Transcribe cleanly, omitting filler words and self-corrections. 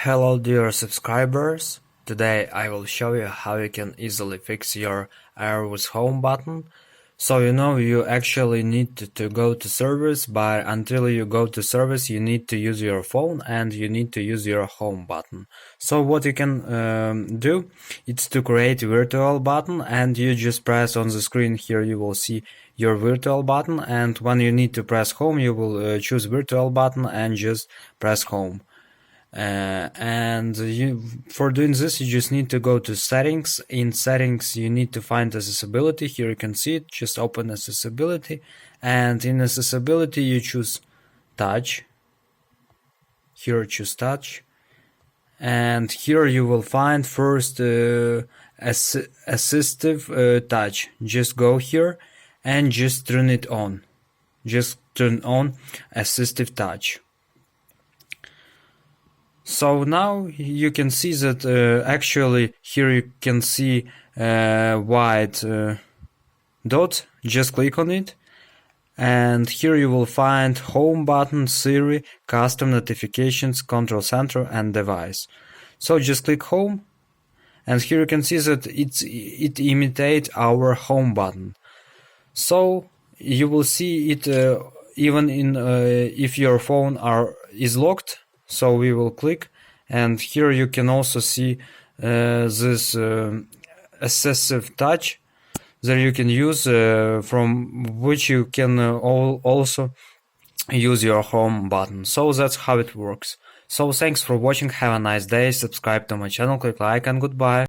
Hello dear subscribers, today I will show you how you can easily fix your error with home button. So you actually need to go to service, but until you go to service you need to use your phone and you need to use your home button. So what you can do, it's to create a virtual button, and you just press on the screen here. You will see your virtual button, and when you need to press home you will choose virtual button and just press home. For doing this you just need to go to settings. In settings you need to find accessibility. Here you can see it. Just open accessibility, and in accessibility you choose touch. Here choose touch, and here you will find first assistive touch. Just go here and just turn it on. Just turn on assistive touch. So now you can see that actually here you can see white dot. Just click on it, and here you will find home button, Siri, custom notifications, control center, and device. So just click home, and here you can see that it imitates our home button. So you will see it even in if your phone is locked. So we will click, and here you can also see this assistive touch that you can use, from which you can also use your home button. So that's how it works. So thanks for watching, have a nice day, subscribe to my channel, click like, and goodbye.